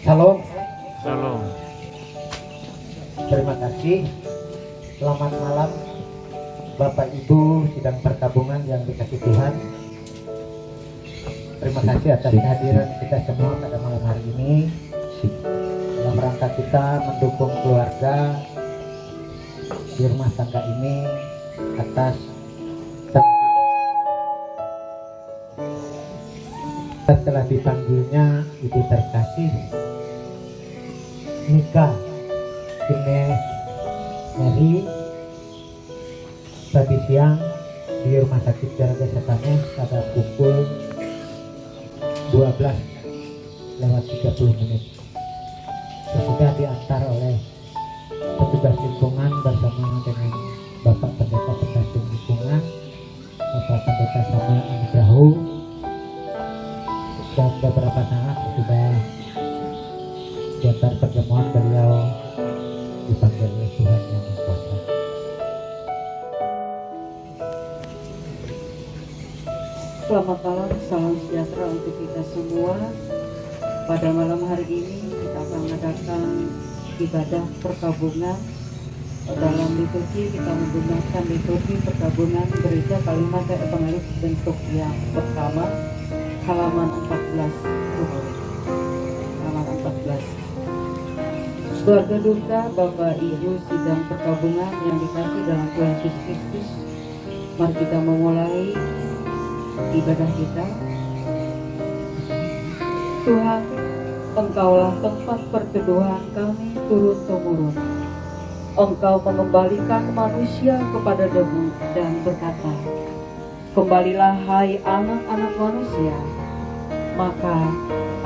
Shalom. Shalom. Terima kasih. Selamat malam Bapak Ibu sidang perkabungan yang dikasih Tuhan. Terima kasih atas kehadiran kita semua pada malam hari ini dalam rangka kita mendukung keluarga di rumah tangga ini atas setelah dipanggilnya Ibu terkasih nikah Ines Mary tadi siang di rumah sakit Jaraga Satanes pada pukul 12:30 sudah diantar oleh petugas lingkungan bersama dengan Bapak Pendeta Pendamping Lingkungan, Bapak Pendeta Samuel Anugrahu, dan beberapa saat sudah diantar pertemuan beliau dipanggil oleh Tuhan yang Maha Kuasa. Selamat malam, salam sejahtera untuk kita semua. Pada malam hari ini kita akan mengadakan ibadah perkabungan. Dalam liturgi kita menggunakan liturgi perkabungan gereja Kalimantan Evangelis bentuk yang pertama, halaman 14. Halaman 14. Keluarga duka Bapak Ibu sidang perkabungan yang dikasih dalam Tuhan Yesus Kristus, mari kita memulai ibadah kita. Tuhan, Engkaulah tempat perteduhan kami turun-temurun. Engkau mengembalikan manusia kepada debu dan berkata, kembalilah hai anak-anak manusia, maka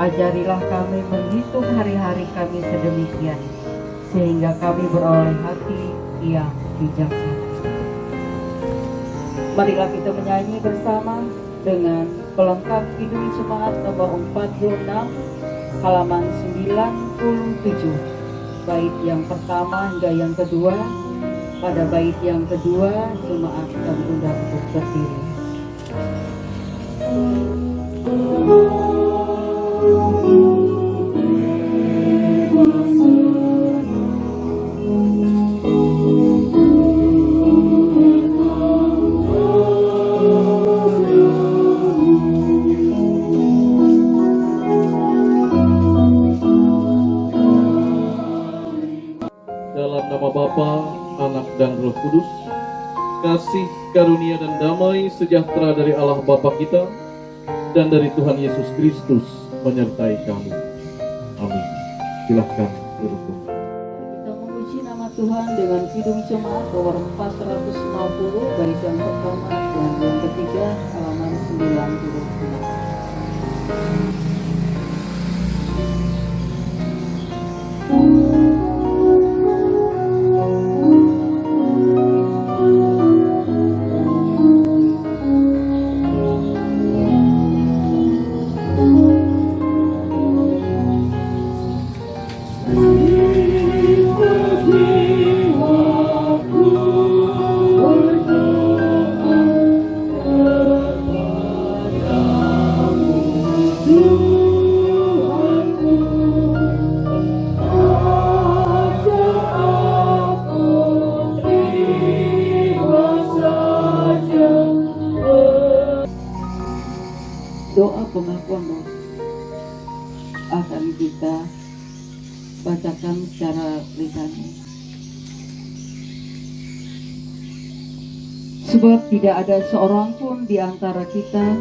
ajarilah kami menghitung hari-hari kami sedemikian, sehingga kami beroleh hati yang bijaksana. Marilah kita menyanyi bersama dengan pelengkap Kidung Jemaat nomor 46, halaman 97. Bait yang pertama hingga yang kedua. Pada bait yang kedua, jemaat kami undang untuk berdiri. Bapa, Anak dan Roh Kudus, kasih karunia dan damai sejahtera dari Allah Bapa kita dan dari Tuhan Yesus Kristus menyertai kami. Amin. Silahkan duduk. Kita memuji nama Tuhan dengan Kidung Jemaat nomor 450, bait yang pertama dan yang ketiga, halaman 96. Doa pengakuan dosa akan kita bacakan secara lisani. Sebab tidak ada seorang pun di antara kita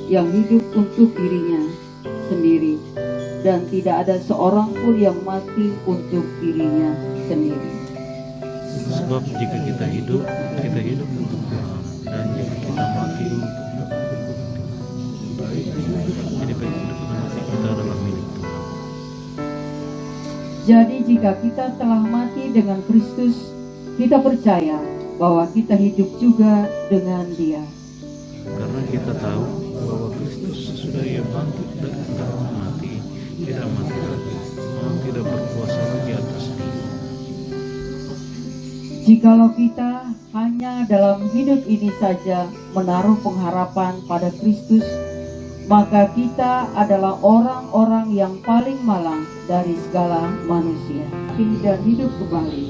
yang hidup untuk dirinya sendiri, dan tidak ada seorang pun yang mati untuk dirinya sendiri. Sebab jika kita hidup untuk Tuhan, dan jika kita mati untuk jadi baik hidup dan mati kita adalah milik Tuhan. Jadi jika kita telah mati dengan Kristus, kita percaya bahwa kita hidup juga dengan Dia. Karena kita tahu bahwa Kristus sesudah Ia bangkit dari antara mati, tidak mati lagi, malah tidak berkuasa lagi atas dia. Jikalau kita hanya dalam hidup ini saja menaruh pengharapan pada Kristus, maka kita adalah orang-orang yang paling malang dari segala manusia. Dan hidup kembali,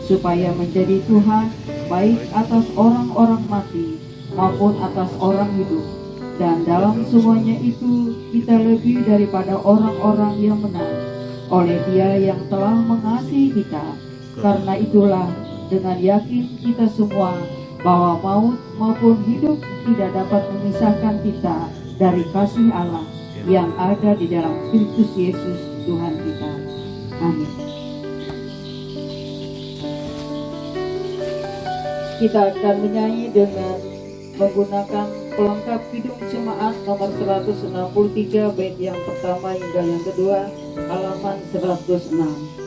supaya menjadi Tuhan baik atas orang-orang mati maupun atas orang hidup. Dan dalam semuanya itu kita lebih daripada orang-orang yang menang oleh Dia yang telah mengasihi kita. Karena itulah dengan yakin kita semua bahwa maut maupun hidup tidak dapat memisahkan kita dari kasih Allah yang ada di dalam Kristus Yesus Tuhan kita. Amin. Kita akan menyanyi dengan menggunakan pelengkap Kidung Jemaat nomor 163 bait yang pertama hingga yang kedua, halaman 106.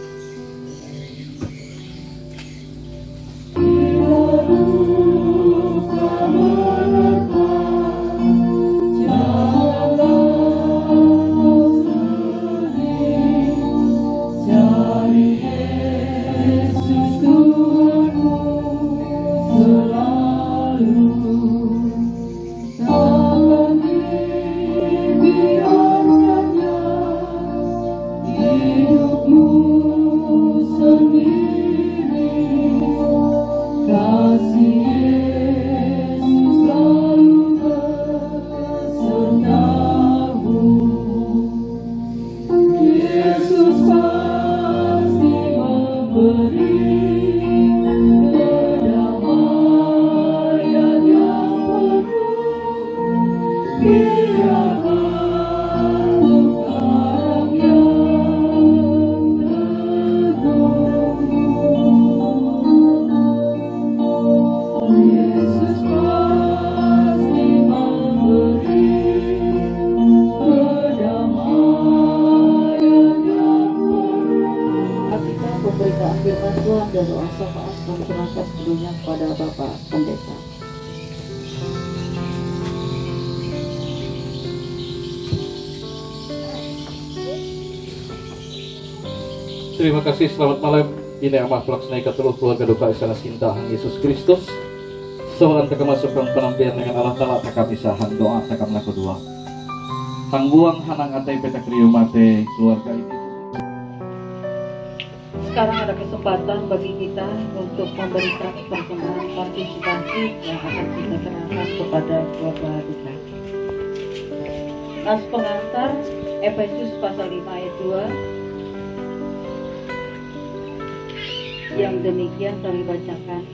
Pemberitaan firman Tuhan dan doa syafaat dan serahkan seluruhnya kepada Bapak Pendeta. Terima kasih, selamat malam. Ini amat pelaksana katuluh keluarga duka Istana Cinta Yesus Kristus. Seorang teka masukkan penampilan dengan Allah Ta'ala teka pisahan doa teka melaku dua. Tangguang hanang atai petak riu mate keluarga ini. Sekarang ada kesempatan bagi kita untuk memberikan persembahan partisipasi yang akan kita serahkan kepada keluarga duka. Nas pengantar Efesus pasal 5 ayat 2 yang demikian kami bacakan.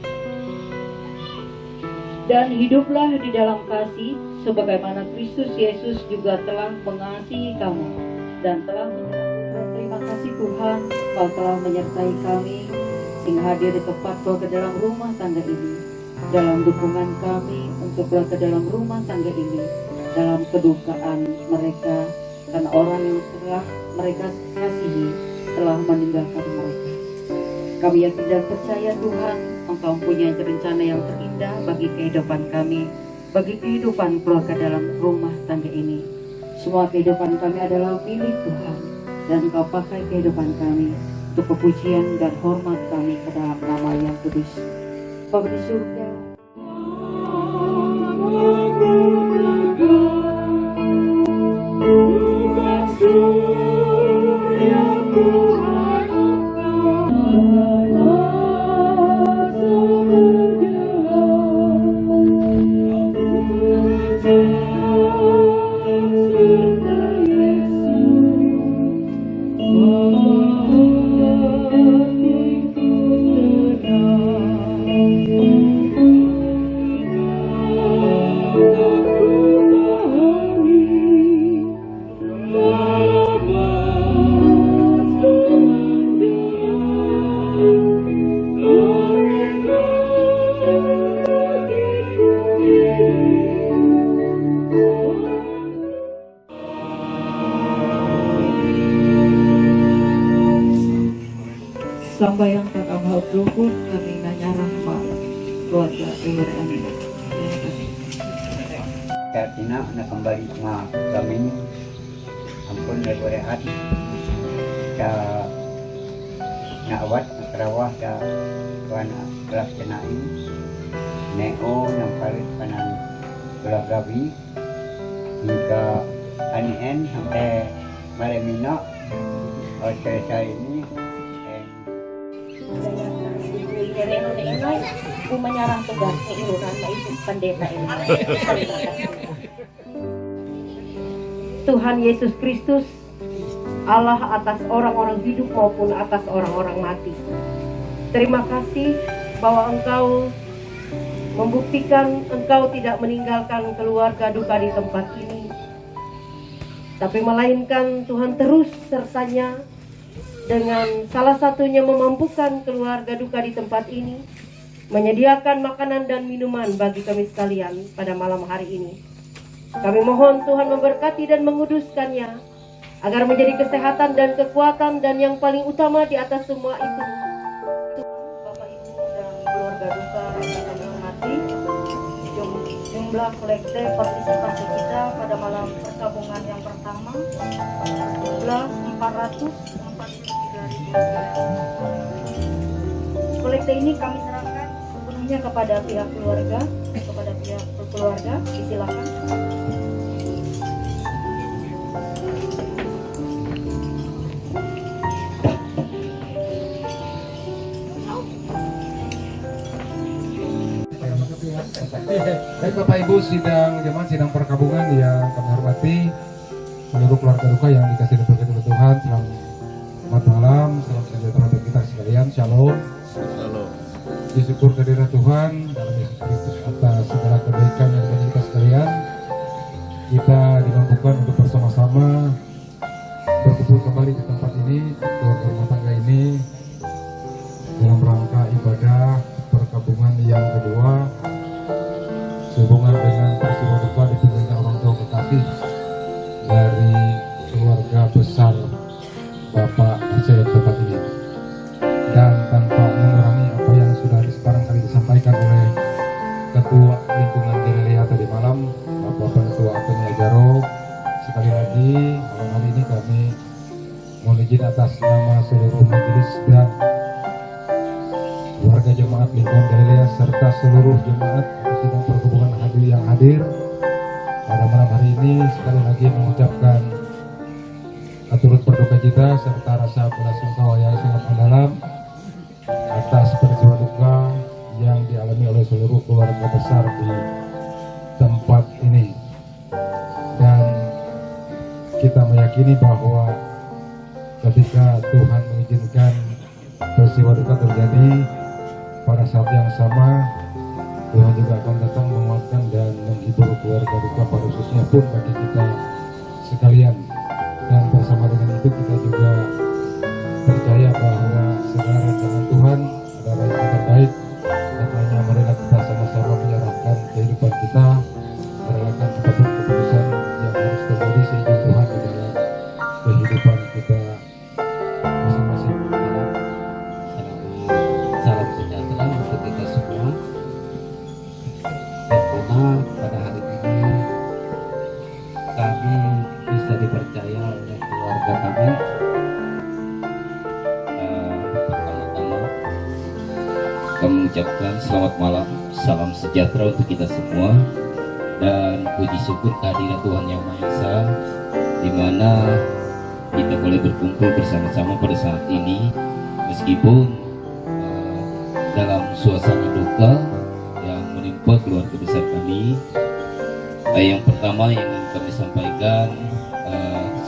Dan hiduplah di dalam kasih sebagaimana Kristus Yesus juga telah mengasihi kamu dan telah terima kasih Tuhan, Kau telah menyertai kami sehingga hadir di tempat keluarga dalam rumah tangga ini, dalam dukungan kami untuk keluarga dalam rumah tangga ini, dalam kedukaan mereka karena orang yang telah mereka kasihi telah meninggalkan mereka. Kami yakin dan percaya Tuhan, Engkau mempunyai rencana yang terindah bagi kehidupan kami, bagi kehidupan keluarga dalam rumah tangga ini. Semua kehidupan kami adalah milik Tuhan, dan Engkau pakai kehidupan kami untuk kepujian dan hormat kami ke dalam nama yang kudus. Bapa di surga, sambayang kakak hal berhukum kami nanya rahmat keluarga EWRN. Katina na kembali nga kami ampun nagwarehat ka naawat nakrawah ka kuana kelas kenain neo yang palit kanan gelagawi hingga anien sampai Malemino selesai ini menyerang tugas iuran itu pendeta ini. Tuhan Yesus Kristus, Allah atas orang-orang hidup maupun atas orang-orang mati. Terima kasih bahwa Engkau membuktikan Engkau tidak meninggalkan keluarga duka di tempat ini, tapi melainkan Tuhan terus sertanya dengan salah satunya memampukan keluarga duka di tempat ini, menyediakan makanan dan minuman bagi kami sekalian pada malam hari ini. Kami mohon Tuhan memberkati dan menguduskannya, agar menjadi kesehatan dan kekuatan, dan yang paling utama di atas semua itu, Bapak Ibu dan keluarga duka yang kami hormati, jumlah kolekte partisipasi kita pada malam perkabungan yang pertama jumlah 443.000. Kolekte ini kami serahkan sepenuhnya kepada pihak keluarga, disilakan. Baik Bapak Ibu, jemaat sidang perkabungan yang kami hormati, seluruh keluarga duka yang dikasih dan berkati oleh Tuhan, selamat malam, salam sejahtera bagi kita sekalian, shalom. Disyukur kehadirat Tuhan dalam Yesus Kristus atas segala kebaikan yang bagi kita sekalian. Kita dimampukan untuk bersama-sama berkumpul kembali di tempat ini, keluarga rumah tangga ini, dalam rangka ibadah perkabungan yang kedua, sehubungan dengan peristiwa duka ditinggalnya orang tua kekasih dari keluarga besar Bapak saya di tempat ini. Dan tanpa mengurangi apa yang sudah sekarang kali disampaikan oleh Ketua Lingkungan Gerelia tadi malam, Bapak Ketua Atomia Jaro, sekali lagi malam hari ini kami mohon izin atas nama seluruh majelis dan warga jemaat Lingkungan Gerelia serta seluruh jemaat sidang perhubungan yang hadir pada malam hari ini, sekali lagi mengucapkan turut berduka cita serta rasa belasungkawa yang sangat mendalam atas peristiwa duka yang dialami oleh seluruh keluarga besar di tempat ini. Dan kita meyakini bahwa ketika Tuhan mengizinkan peristiwa duka terjadi, pada saat yang sama Tuhan juga akan datang menguatkan dan menghibur keluarga duka, pada khususnya pun bagi kita sekalian. Dan bersama dengan itu kita juga percaya bahwa segala rancangan Tuhan adalah yang terbaik, dan hanya marilah kita sama-sama menyerahkan kehidupan kita, merelakan apapun keputusan yang harus terjadi seizin Tuhan di dalam kehidupan kita masing-masing. Salam sejahtera untuk kita semua. Karena pada hari ini kami bisa dipercaya oleh keluarga kami. Pertama-tama kami mengucapkan selamat malam, salam sejahtera untuk kita semua, dan puji syukur kehadiran Tuhan Yang Maha Esa, di mana kita boleh berkumpul bersama-sama pada saat ini, meskipun dalam suasana duka yang menimpa keluarga besar kami. Yang pertama yang ingin kami sampaikan,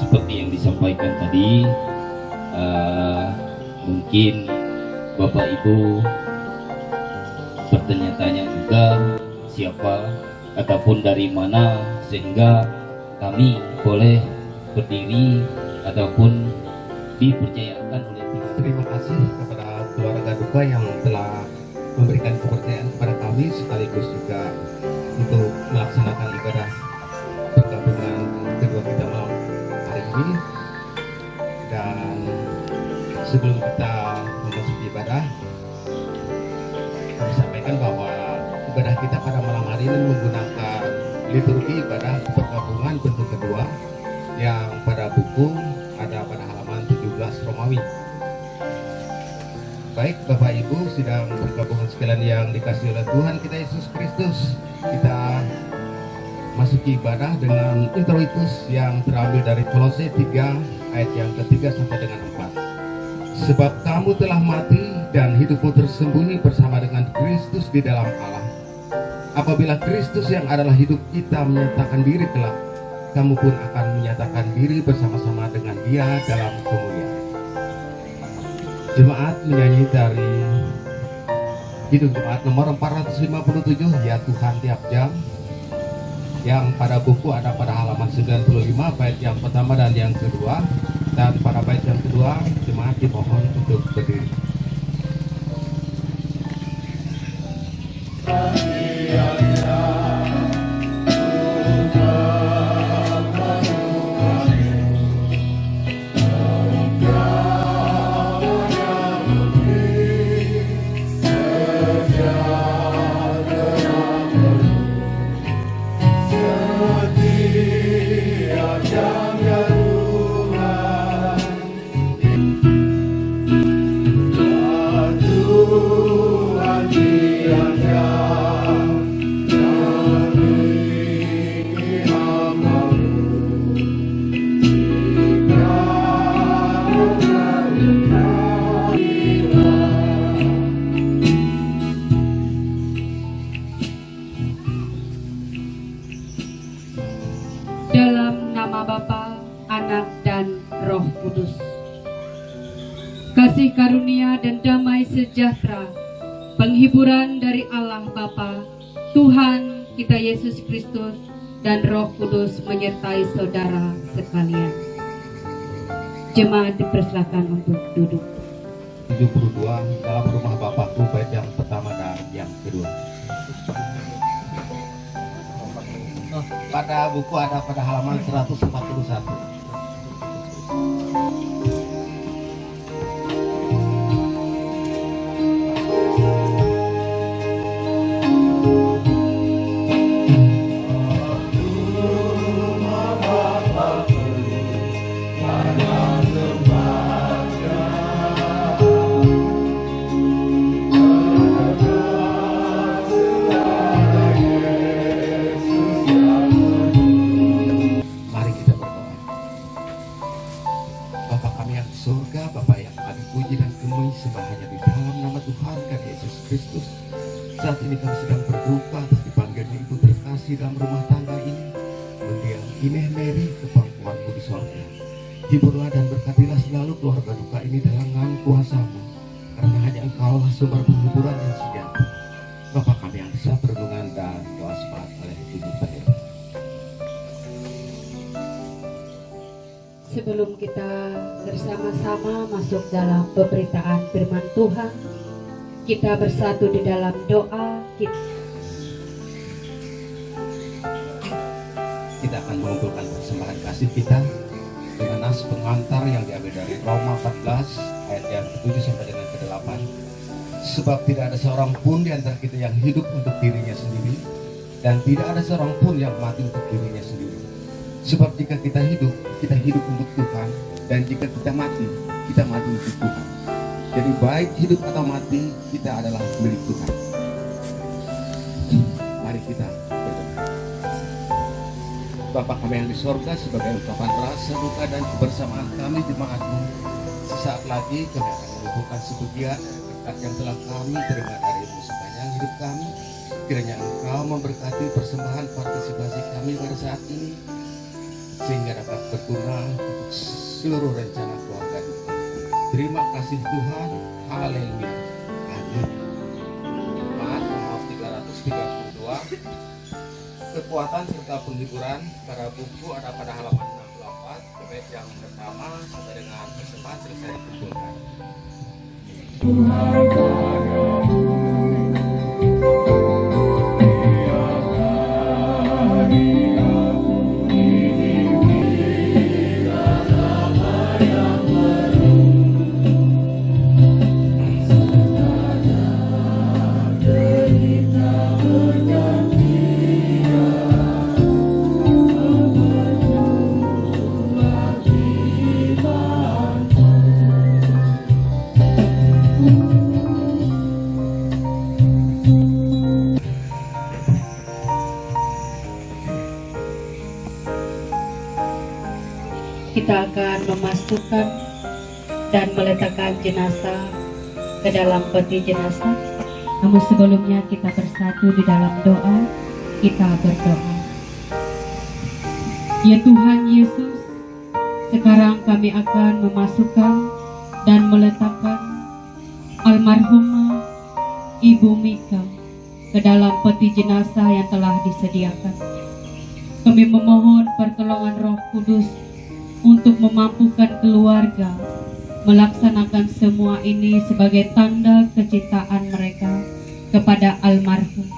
seperti yang disampaikan tadi, mungkin Bapak Ibu bertanya-tanya juga siapa ataupun dari mana sehingga kami boleh berdiri ataupun dipercayakan oleh Tuhan. Terima kasih kepada keluarga duka yang telah memberikan kepercayaan kepada kami, sekaligus juga untuk melaksanakan ibadah perkabungan kedua kita malam hari ini. Dan sebelum kita memasuki ibadah, kami sampaikan bahwa ibadah kita pada malam hari ini menggunakan liturgi ibadah perkabungan bentuk kedua yang pada buku ada pada halaman 17 Romawi. Baik Bapak Ibu sidang perkabungan sekalian yang dikasihi oleh Tuhan kita Yesus Kristus, kita masuki ibadah dengan introitus yang terambil dari Kolose 3 ayat yang ketiga sampai dengan 4. Sebab kamu telah mati dan hidupmu tersembunyi bersama dengan Kristus di dalam Allah. Apabila Kristus yang adalah hidup kita menyatakan diri kelak, kamu pun akan menyatakan diri bersama-sama dengan Dia dalam kemuliaan. Jemaat menyanyi dari Kidung Jemaat nomor 457, Ya Tuhan Tiap Jam, yang pada buku ada pada halaman 95 bait yang pertama dan yang kedua, dan pada bait yang kedua jemaat dimohon untuk berdiri. Dalam nama Bapa, Anak, dan Roh Kudus. Kasih karunia dan damai sejahtera, penghiburan dari Allah Bapa, Tuhan kita Yesus Kristus, dan Roh Kudus menyertai saudara sekalian. Jemaat dipersilakan untuk duduk. 72 dalam rumah Bapakku bait yang pertama dan yang kedua. Pada buku ada pada halaman 141. Saat ini kami sedang berduka atas dipanggilnya Ibu terkasih dalam rumah tangga ini. Mendiang Ineh Mary ke pangkuanmu di sorga. Hiburlah dan berkatilah selalu keluarga duka ini dalam tangan kuasa-Mu, karena hanya Engkaulah sumber penghiburan yang sejati. Bapa kami yang bisa perlindungan dan doa syafaat oleh Ibu Peri. Sebelum kita bersama-sama masuk dalam pemberitaan firman Tuhan, kita bersatu di dalam doa. Kita akan mengumpulkan persembahan kasih kita dengan nas pengantar yang diambil dari Roma 14 ayat yang ke-7 sampai dengan ke-8. Sebab tidak ada seorang pun di antara kita yang hidup untuk dirinya sendiri, dan tidak ada seorang pun yang mati untuk dirinya sendiri. Sebab jika kita hidup untuk Tuhan, dan jika kita mati untuk Tuhan. Jadi baik hidup atau mati, kita adalah milik Tuhan. Mari kita berdoa. Bapa kami yang di sorga, sebagai ungkapan rasa duka dan kebersamaan kami jemaat-Mu, sesaat lagi kami akan mengumpulkan sebagian berkat yang telah kami terima dari-Mu sepanjang hidup kami. Kiranya Engkau memberkati persembahan partisipasi kami pada saat ini, sehingga dapat berguna untuk seluruh rencana keluarga kita. Terima kasih Tuhan. Haleluya. Amin. Jemaat nomor 332, kekuatan serta penghiburan, pada buku ada pada halaman 64, bait yang pertama sampai dengan ke-9 selesai dikumpulkan. kita akan memasukkan dan meletakkan jenazah ke dalam peti jenazah. Namun sebelumnya kita bersatu di dalam doa. Kita berdoa. Ya Tuhan Yesus, sekarang kami akan memasukkan dan meletakkan almarhumah Ibu Mika ke dalam peti jenazah yang telah disediakan. Kami memohon pertolongan Roh Kudus untuk memampukan keluarga melaksanakan semua ini sebagai tanda kecintaan mereka kepada almarhum.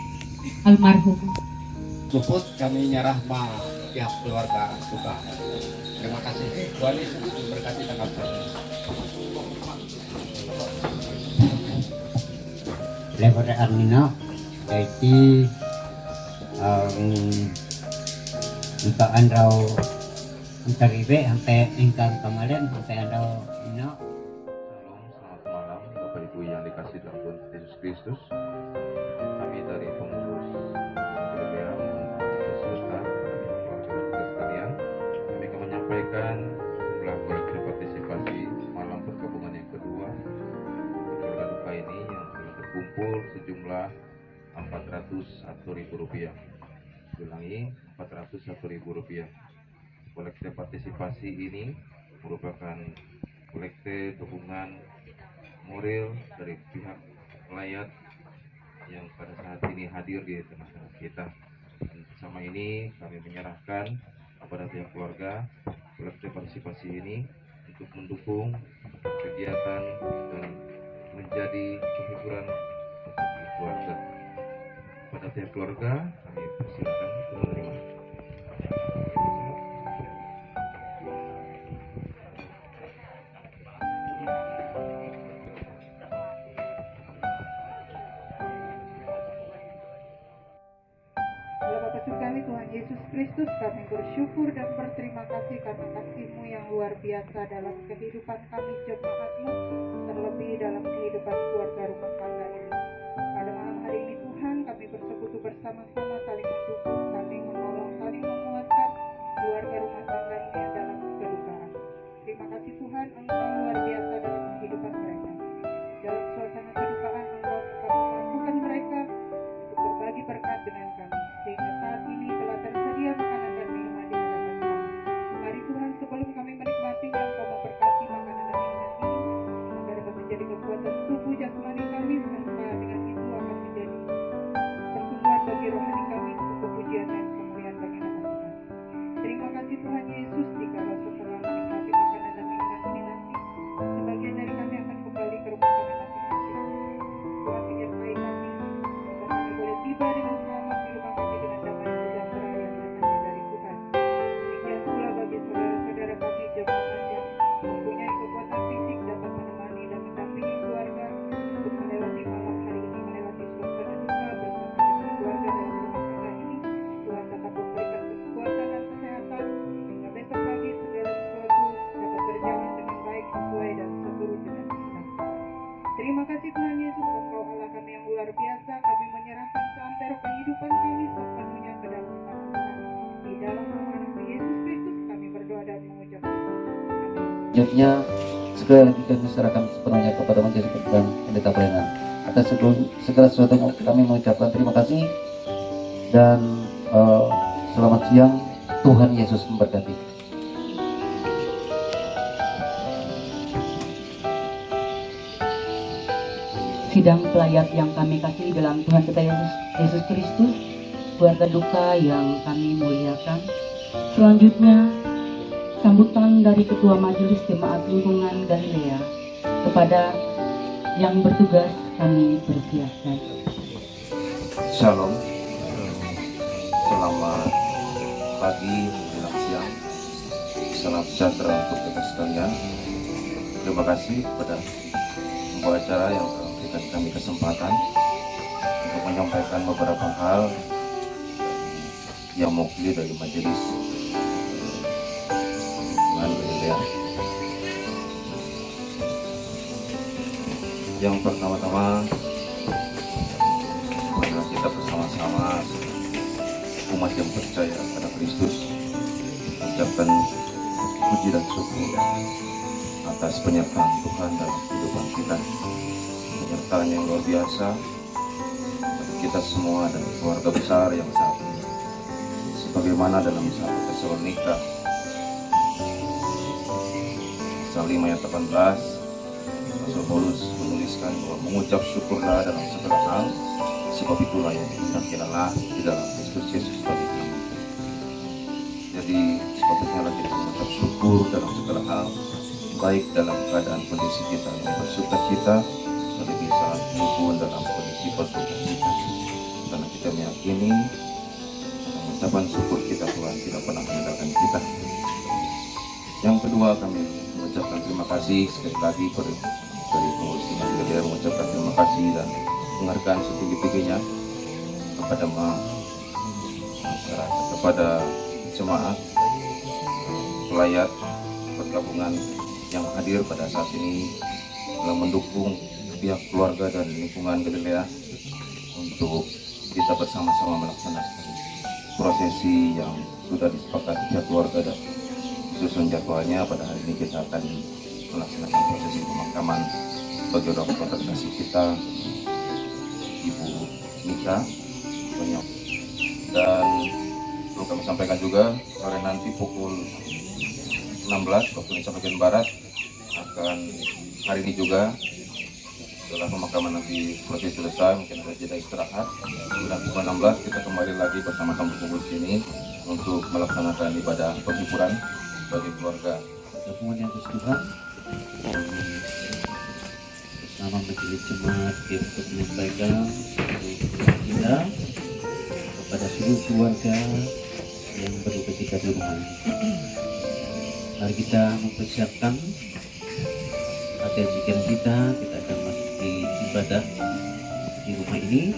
Luput kami nyerah ma pihak keluarga juga. Terima kasih. Tuhan Yesus memberkati tanggal ini. Daripada Armina, jadi untuk anda mencari sampai ingkang kemarin sampai anda Ina. Shalom, selamat malam Bapak Ibu yang dikasih dalam Tuhan Yesus Kristus. Kami dari pengurus GBA Khususkan keluarga sekalian, kami akan menyampaikan jumlah kolektif partisipasi malam perkabungan yang kedua keluarga duka ini yang telah terkumpul sejumlah Rp401.000. Ulangi, Rp401.000. Kolektif partisipasi ini merupakan kolektif dukungan moral dari pihak melayat yang pada saat ini hadir di tengah-tengah kita. Dan bersama ini kami menyerahkan kepada pihak keluarga kolektif partisipasi ini untuk mendukung kegiatan dan menjadi penghiburan bagi keluarga. Pada pihak keluarga kami persilakan untuk menerima. Bapa surgawi Tuhan Yesus Kristus, kami bersyukur dan berterima kasih karena kasih-Mu yang luar biasa dalam kehidupan kami jemaat-Mu, terlebih dalam kehidupan keluarga rumah tangga ini. Pada malam hari ini Tuhan, kami bersekutu bersama-sama saling mendukung, saling menolong, saling menguatkan keluarga rumah tangga ini yang dalam kedukaan. Terima kasih Tuhan, Engkau luar biasa dalam kehidupan mereka. Dalam suasana kedukaan, Engkau tetap memampukan mereka untuk berbagi berkat dengan kami. Sehingga saat ini telah tersedia makanan dan minuman di hadapan kami. Mari Tuhan, sebelum kami menikmatinya, Engkau memberkati makanan dan minuman ini, agar dapat menjadi kekuatan tubuh jasmani kami, serta dengan itu akan menjadi pertumbuhan bagi rohani kami untuk kepujian dan kemuliaan bagi nama Tuhan. Terima kasih Tuhan Yesus, jikalau setelah menikmati makanan dan minuman ini nanti, sebagian dari kami akan kembali ke rumah kami masing-masing. Tuhan menyertai kami, agar kami boleh tiba dengan selamat di rumah kami dengan damai sejahtera yang datangnya dari Tuhan. Demikian pula bagi saudara-saudara kami jemaat yang mempunyai kekuatan fisik dapat menemani dan mendampingi keluarga untuk melewati malam hari ini, melewati suasana duka bersama dengan keluarga dalam rumah tangga ini. Tuhan dapat memberikan kekuatan dan kesehatan sehingga besok pagi segala sesuatu dapat berjalan dengan baik sesuai dan seturut dengan kehendak. Terima kasih Tuhan Yesus, Engkau Allah kami yang luar biasa. Kami menyerahkan seantero kehidupan kami sepenuhnya ke dalam tangan Tuhan. Di dalam nama Anak Yesus Kristus kami berdoa dan mengucapkan amin. Selanjutnya, segala kami serahkan sepenuhnya kepada Majelis Perkebunan Pendeta Pelayanan. Atas segala sesuatu kami mengucapkan terima kasih dan selamat siang. Tuhan Yesus memberkati. Sidang pelayat yang kami kasih dalam Tuhan kita Yesus Kristus, keluarga duka yang kami muliakan. Selanjutnya, sambutan dari Ketua Majelis Jemaat Lingkungan Galilea kepada yang bertugas kami persilakan. Shalom, selamat pagi menjelang siang, salam sejahtera untuk kita sekalian. Terima kasih kepada pembawa acara yang memberikan kami kesempatan untuk menyampaikan beberapa hal yang mewakili dari majelis Galilea. Yang pertama-tama adalah kita bersama-sama umat yang percaya pada Kristus mengucapkan puji dan syukur atas penyertaan Tuhan dalam kehidupan kita, penyertaan yang luar biasa bagi kita semua dan keluarga besar yang satu. Sebagaimana dalam 1 Tesalonika pasal 5 ayat 18, Rasul Paulus menuliskan bahwa mengucap syukurlah dalam segala hal, sebab itulah yang dikasihilah di dalam Kristus Yesus bagi kami. Jadi sepatutnya lagi kita mengucap syukur dalam segala hal, baik dalam keadaan kondisi kita yang bersuka cita, lebih saat maupun dalam kondisi berduka cita. Karena kita meyakini ucapan syukur kita Tuhan tidak pernah meninggalkan kita. Yang kedua, kami mengucapkan terima kasih sekali lagi dari pengurus Gereja, mengucapkan terima kasih dan penghargaan setinggi-tingginya kepada masyarakat, kepada jemaat, pelayat, pergabungan yang hadir pada saat ini dalam mendukung pihak keluarga dan lingkungan Galilea untuk kita bersama-sama melaksanakan prosesi yang sudah disepakati pihak keluarga dan susun jadwalnya. Pada hari ini kita akan melaksanakan prosesi pemakaman bagi orang tua terkasih kita, Ibu Mika, dan perlu kami sampaikan juga sore nanti pukul 16 waktu Indonesia bagian Barat akan hari ini juga setelah pemakaman nanti proses selesai, mungkin ada jeda istirahat, dan pukul 16 kita kembali lagi bersama-sama berkumpul di sini untuk melaksanakan ibadah penghiburan bagi keluarga. Gabungan yang Tuhan bersama majelis jemaat untuk menyampaikan kita kepada seluruh keluarga yang berduka cita di rumah. Mari kita mempersiapkan materi kita akan masuk di ibadah di rumah ini,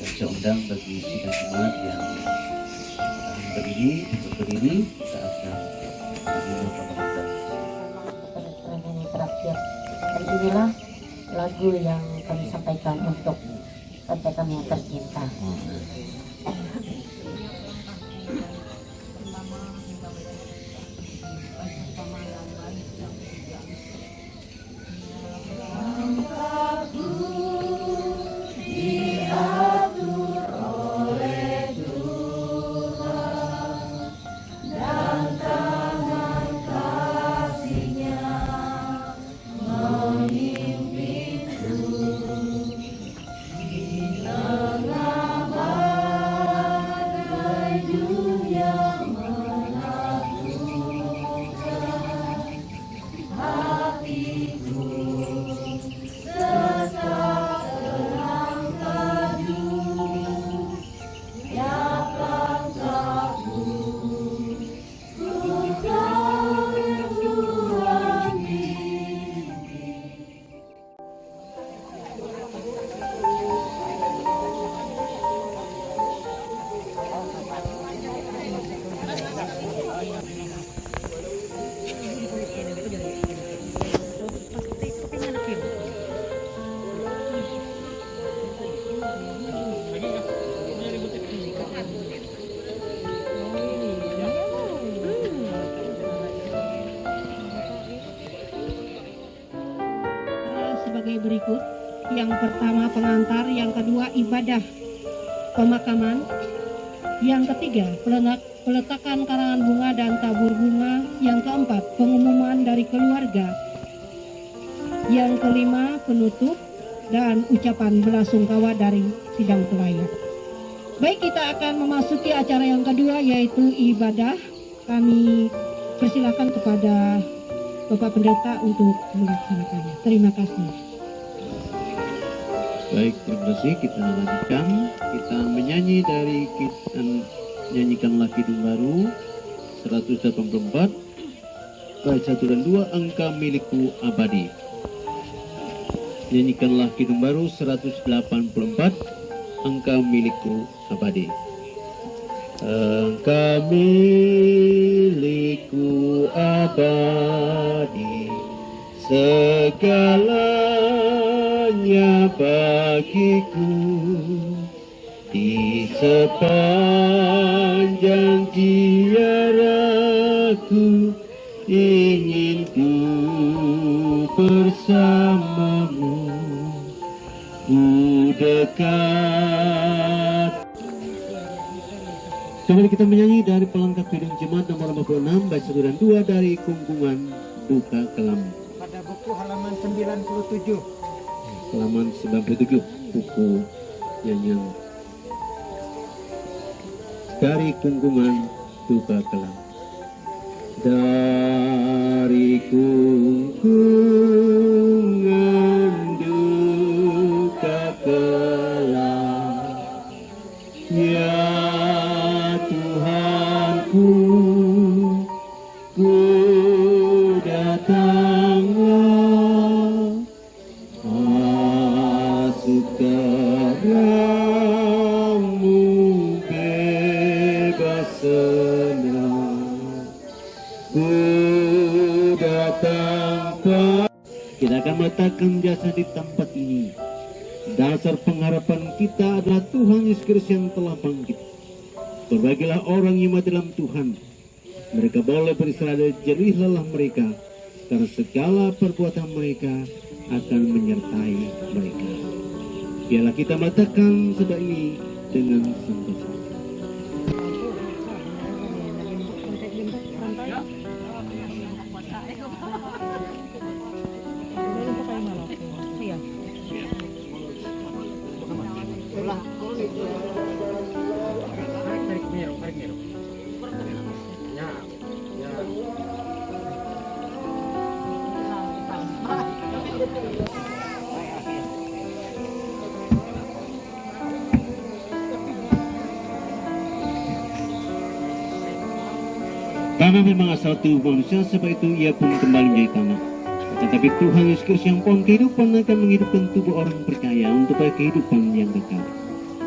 dan saya undang bagi sidang jemaat yang berdiri, kita akan mengingat pengajian. Terakhir, dan inilah lagu yang kami sampaikan untuk partai kami yang tercinta. Sebagai berikut: yang pertama pengantar, yang kedua ibadah pemakaman, yang ketiga peletakan karangan bunga dan tabur bunga, yang keempat pengumuman dari keluarga, yang kelima penutup dan ucapan belasungkawa dari sidang pelayat. Baik, kita akan memasuki acara yang kedua, yaitu ibadah. Kami persilakan kepada Bapak Pendeta untuk melaksanakannya. Terima kasih. Baik, terima kasih. Kita lanjutkan. Kita menyanyi dari nyanyikanlah Kidung Baru 184 bait 1 dan 2, engkau milikku abadi. Nyanyikanlah Kidung Baru 184, engkau milikku abadi. Engkau milikku abadi, segalanya bagiku, di sepanjang ziarah aku ingin ku bersamamu, ku dekat. Coba kita menyanyi dari pelengkap Kidung Jemaat nomor 56 bait 1 dan 2 dari Kungkungan Duka Kelam. Pada buku halaman 97. Halaman 97 buku nyanyian dari Kungkungan Duka Kelam. Dari kungkungan duka kelam, ya Tuhanku, ku datanglah, masuk terangmu bebas senang, ku datang. Kita akan meletakkan jasa di tempat ini. Dasar pengharapan kita adalah Tuhan Yesus Kristus yang telah bangkit. Berbagilah orang yang mati dalam Tuhan. Mereka boleh beristirahat, jerih lelah mereka, karena segala perbuatan mereka akan menyertai mereka. Biarlah kita meletakkan sedang ini dengan sentosa. Karena memang asal tubuh manusia, sebab itu ia pun kembali menjadi tanah. Tetapi Tuhan Yesus Kristus yang pohon kehidupan akan menghidupkan tubuh orang percaya untuk kehidupan yang kekal.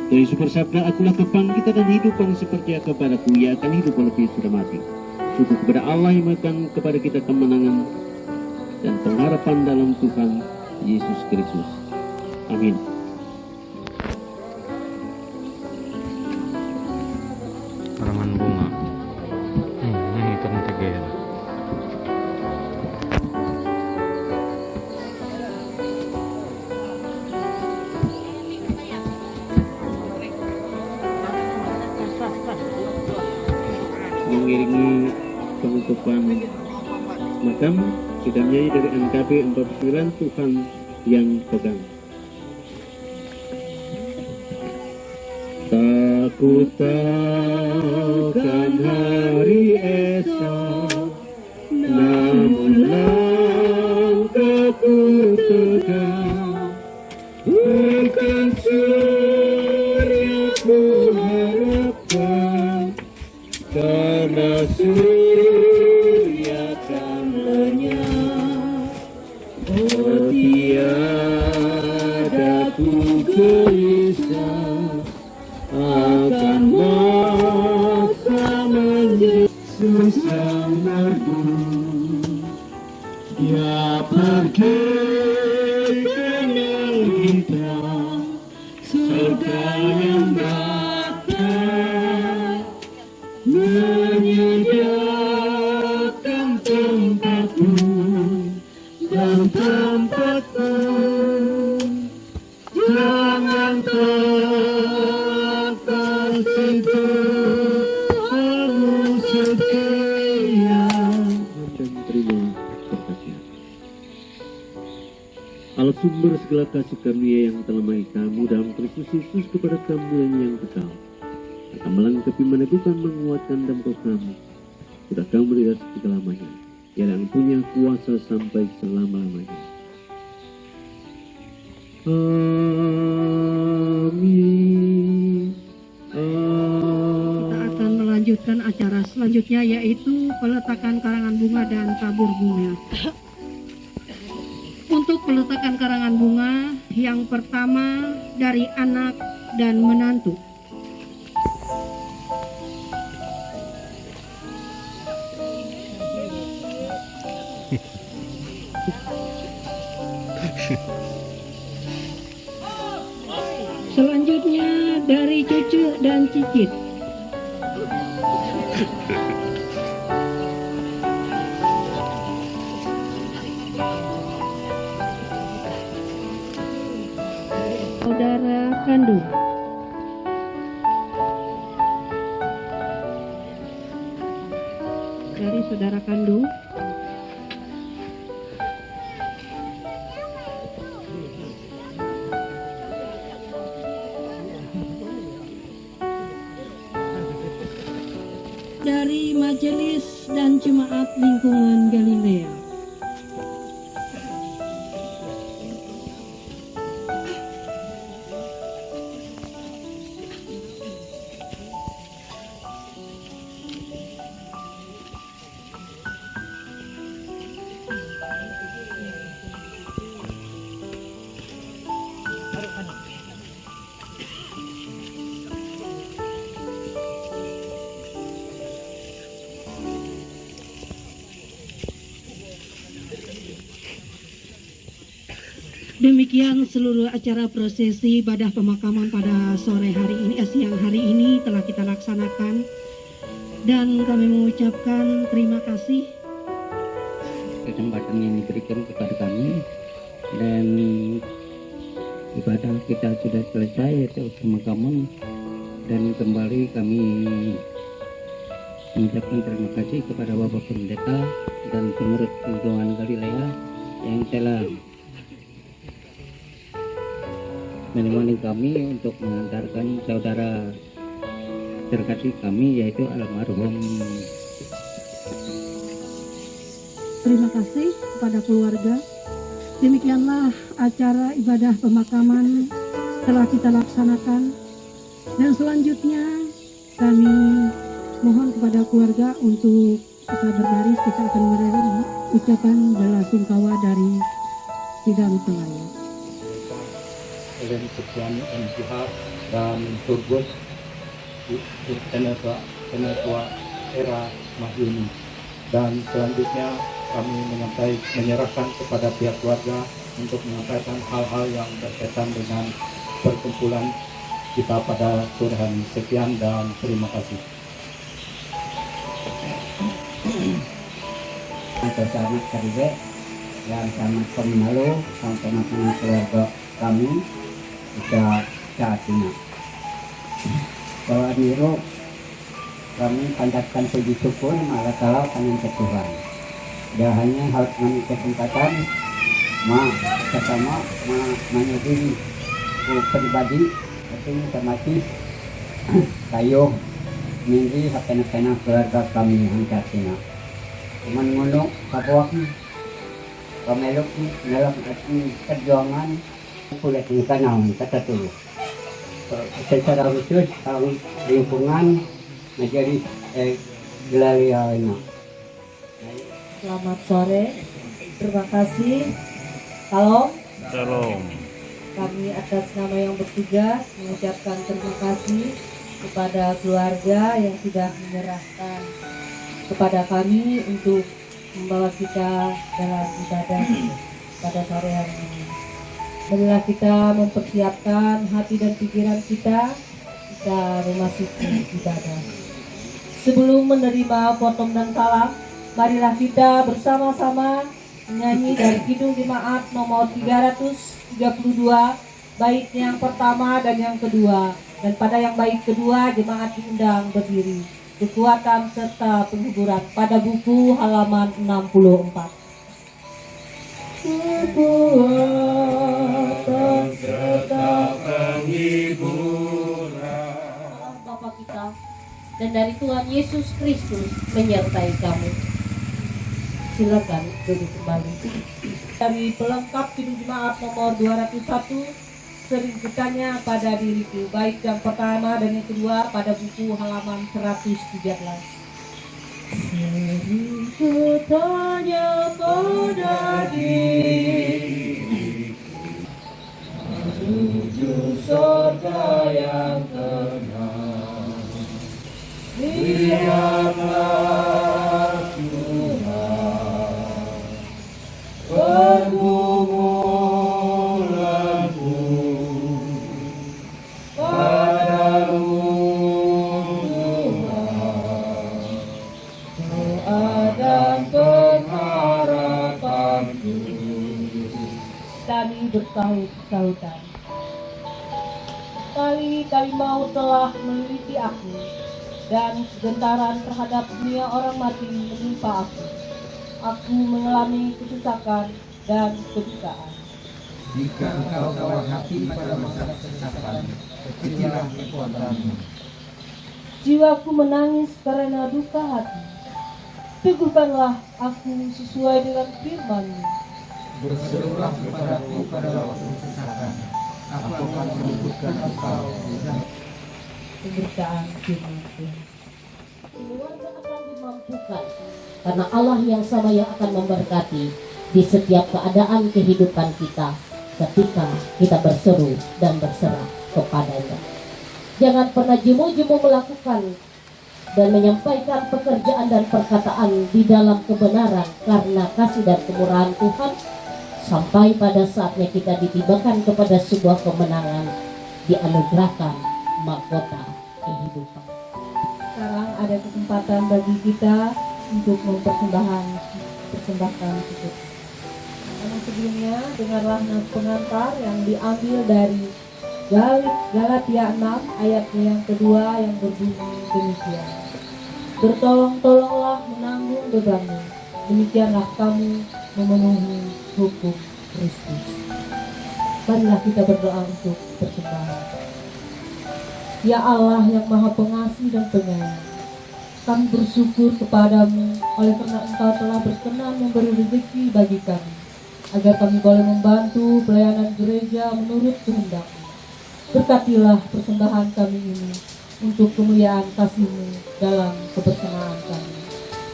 Tuhan Yesus bersabda, akulah kebangkitan dan hidupan, seperti kepadaku ia akan hidup walaupun ia sudah mati. Syukur kepada Allah yang memberikan kepada kita kemenangan dan pengharapan dalam Tuhan Yesus Kristus. Amin. Karangan bunga. Ini hitam tegel. Mengiringi penutupan makam, kita menyanyi dari NKB 49, Tuhan yang pegang. Takut takkan hari esok, namun langkahku tegak, bukan surya ku harapkan, karena surya akan lenyap. Oh, tiada ku gelisah akan masa menjadi susah merdu. Dia pergi dengan kita, surga yang datang, menyediakan tempatmu dan tempatku. Jangan takkan sentuh aku setia, dan terima perhatian. Allah sumber segala kasih karunia yang telah menyertai kamu dalam Kristus Yesus kepada kamu yang kekal, akan melengkapi, meneguhkan, menguatkan dan kamu. Sudah kamu dari segala-lamanya, yang punya kuasa sampai selama-lamanya. Amin. Kita akan melanjutkan acara selanjutnya, yaitu peletakan karangan bunga dan tabur bunga. Untuk peletakan karangan bunga, yang pertama dari anak dan menantu. Selanjutnya dari cucu dan cicit. saudara kandung. Dari saudara kandung. Dari majelis dan jemaat lingkungan Galilea. Demikian seluruh acara prosesi ibadah pemakaman pada sore hari ini, siang hari ini telah kita laksanakan, dan kami mengucapkan terima kasih kesempatan yang diberikan kepada kami, dan ibadah kita sudah selesai yaitu pemakaman, dan kembali kami mengucapkan terima kasih kepada Bapak Pendeta dan pengurus lingkungan Galilea yang telah menemani kami untuk mengantarkan saudara terkasih kami yaitu almarhum. Terima kasih kepada keluarga. Demikianlah acara ibadah pemakaman telah kita laksanakan, dan selanjutnya kami mohon kepada keluarga untuk bisa berbaris. Kita akan menerima ucapan belasungkawa dari sidang pelayan. Dan Ketuan MPH dan Turgus Tenatua Era Mahyuni, dan selanjutnya kami menyerahkan kepada pihak keluarga untuk menyampaikan hal-hal yang berkaitan dengan perkumpulan kita pada sore hari. Sekian dan terima kasih. Selamat kerja dan selamat pemilu sampai sama keluarga kami bisa saat ini. Bahwa biru kami panjatkan puji syukur malah salah kami ke Tuhan. Dia hanya harus mengambil kesempatan bersama menyedih pribadi itu termasuk kayu minggu hapena keluarga kami angkat ini. Cuman ngunduk kapuak kameluk dalam perjuangan kulit di kanal kata tuh. Secara khusus lingkungan majelis Galilea ini. Selamat sore, terima kasih. Salam. Salam. Kami atas nama yang bertugas mengucapkan terima kasih kepada keluarga yang sudah menyerahkan kepada kami untuk membawa kita dalam ibadah pada sore hari ini. Marilah kita mempersiapkan hati dan pikiran kita memasuki ibadah. Sebelum menerima potong dan salam, marilah kita bersama-sama menyanyi dari Kidung Jemaat nomor 332, bait yang pertama dan yang kedua. Dan pada yang bait kedua, jemaat diundang berdiri. Kekuatan serta penghiburan pada buku halaman 64. Kekuatan serta penghiburan Bapa kita dan dari Tuhan Yesus Kristus menyertai kamu. Silakan duduk kembali. Dari pelengkap Kidung Jemaat nomor 201, sering bertanya pada diriku, baik yang pertama dan yang kedua pada buku halaman 113. Sering bertanya pada diri, menuju surga yang tenang, biarlah Tuhan pergumulanku padamu Tuhan, doa dan pengharapanku. Kami bersahutan. kali maut telah meliliti aku, dan gentaran terhadap dunia orang mati menimpa aku. Aku mengalami kesesakan dan kedukaan. Jika engkau kawan hati pada masa kesesakan, kecillah kekuatanmu. Jiwaku menangis karena duka hati. Teguhkanlah aku sesuai dengan firman-Mu. Berserulah kepadaku pada waktu kesesakan. Aku akan menyebutkan engkau. Pemberitaan firman Tuhan. Keluarga akan dimampukan karena Allah yang sama yang akan memberkati di setiap keadaan kehidupan kita ketika kita berseru dan berserah kepadanya. Jangan pernah jemu-jemu melakukan dan menyampaikan pekerjaan dan perkataan di dalam kebenaran karena kasih dan kemurahan Tuhan, sampai pada saatnya kita ditibakan kepada sebuah kemenangan, dianugerahkan mahkota kehidupan. Sekarang ada kesempatan bagi kita untuk mempersembahkan syukur. Namun sebelumnya, dengarlah nas pengantar yang diambil dari Galatia 6 ayatnya yang kedua yang berbunyi demikian. Bertolong-tolonglah menanggung bebanmu, demikianlah kamu memenuhi hukum Kristus. Marilah kita berdoa untuk persembahan. Ya Allah yang Maha Pengasih dan Penyayang, kami bersyukur kepadamu oleh karena Engkau telah berkenan memberi rezeki bagi kami, agar kami boleh membantu pelayanan gereja menurut kehendak-Mu. Berkatilah persembahan kami ini untuk kemuliaan kasih-Mu dalam kebersamaan kami.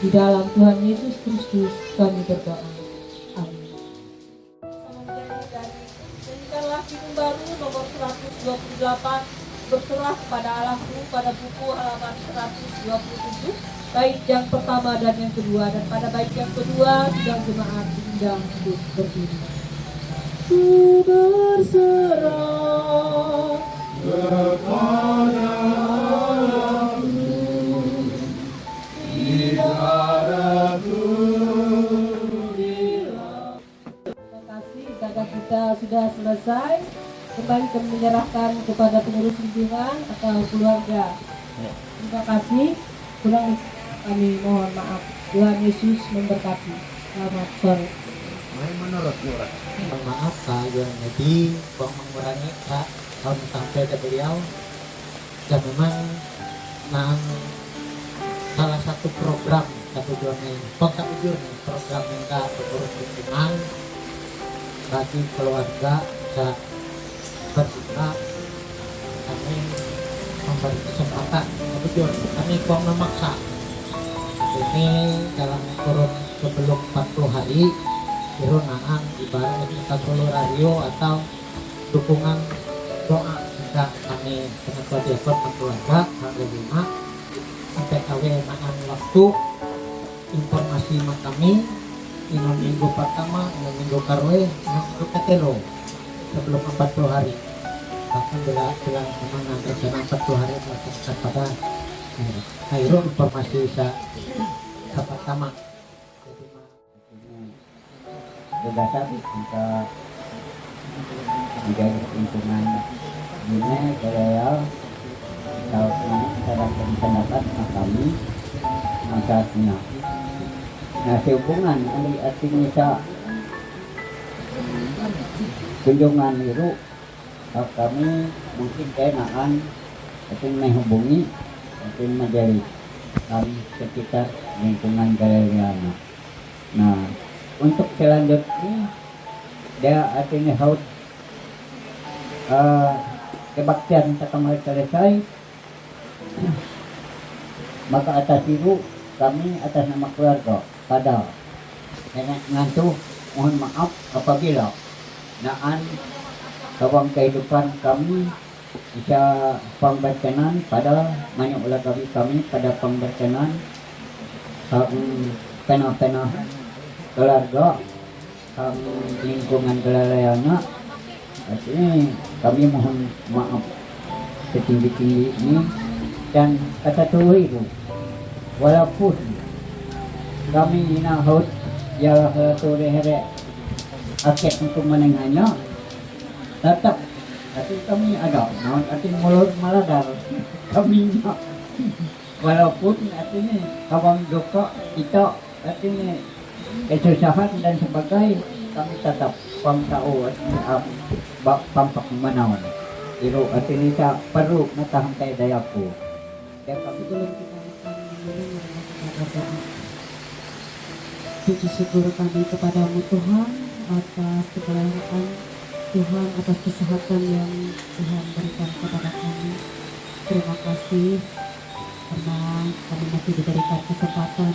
Di dalam Tuhan Yesus Kristus kami berdoa. Amin. Nyanyikanlah Kidung Baru nomor 128, berserah kepada Allahku, pada buku halaman 127, bait yang pertama dan yang kedua, dan pada bait yang kedua sidang jemaat diundang untuk berdiri. Ku berserah kepada Allahku, ibadahku bila. Terima kasih, ibadah kita sudah selesai. Kembali kami menyerahkan kepada pengurus lingkungan atau keluarga. Terima kasih. Kurang kami mohon maaf. Tuhan Yesus memberkati. Selamat sore. Menurut maaf Kak jadi kok mengurangi Kak kalau sampai ke beliau dan memang salah satu program program yang Kak pengurus lingkungan bagi keluarga bisa berbuka, kami memberi kesempatan kami kok memaksa ini dalam kurun sebelum 40 hari irunaan ibarat kita solo radio atau dukungan doa jika kami pengetua diakon keluarga tanggal 5 sampai kawin makan waktu informasi kami inon minggu pertama inon minggu karwe minggu ketelo sebelum 40 hari bahkan bilang memang rencana 40 hari melakukan pada akhirnya informasi bisa pertama berdasar untuk menjaga lingkungan ini saya tahu saya pendapat kami masyarakat. Nah sehubungan ini artinya sa kunjungan itu kami mungkin kenaan akan menghubungi akan menjadi kami sekitar lingkungan Galeriana. Nah untuk selanjutnya dia artinya harus kebaktian kami selesai maka atas itu kami atas nama keluarga pada ngantuk mohon maaf apabila naan kawang kehidupan kami bisa pemberkenan pada banyak ulah kami pada pemberkenan penah-penah keluarga lingkungan kelalaiana. Artinya kami mohon maaf setinggi-tinggi ini dan kata tuh itu walaupun kami inahut ya sore hari akhir untuk menengahnya tetap Arti kami ada, naon arti mulur maladar kami walaupun artinya kawan duka kita artinya kesusahan dan sebagainya kami tetap tahu artinya pampak manawan. Iro artinya sa perlu natahantay dayaku. Kaya kami Sebelum kita akan mendengar doa, puji syukur kami kepadamu Tuhan atas kepeliharaan Tuhan, atas kesehatan yang Tuhan berikan kepada kami. Terima kasih karena kami masih diberikan kesempatan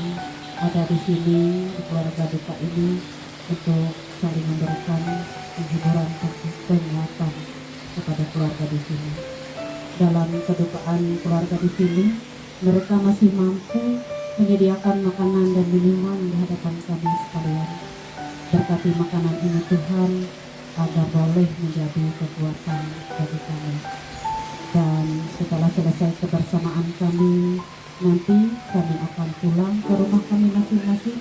ada di sini di keluarga duka ini untuk saling memberikan hiburan dan penguatan kepada keluarga di sini. Dalam kedukaan keluarga di sini, mereka masih mampu menyediakan makanan dan minuman di hadapan kami sekalian. Berkati makanan ini Tuhan, agar boleh menjadi kekuatan bagi kami. Dan setelah selesai kebersamaan kami, nanti kami akan pulang ke rumah kami masing-masing.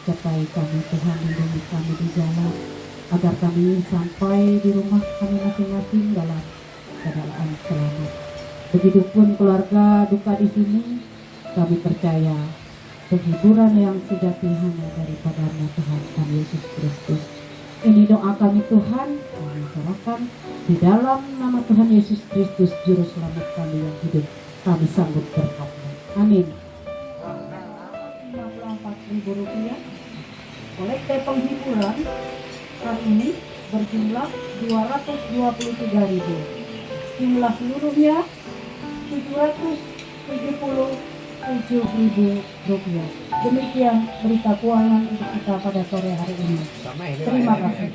Sertai kami Tuhan, lindungi kami di jalan, agar kami sampai di rumah kami masing-masing dalam keadaan selamat. Begitupun keluarga duka di sini, kami percaya penghiburan yang sejati hanya daripada Tuhan kami Yesus Kristus. Ini doa kami Tuhan, kami serahkan di dalam nama Tuhan Yesus Kristus, Juru Selamat kami yang hidup. Kami sanggup berkata. Amin. Rp54.000 kolekte penghiburan kali ini berjumlah 223.000. Jumlah seluruhnya Rp777.000. Demikian berita keuangan untuk kita pada sore hari ini. Terima kasih.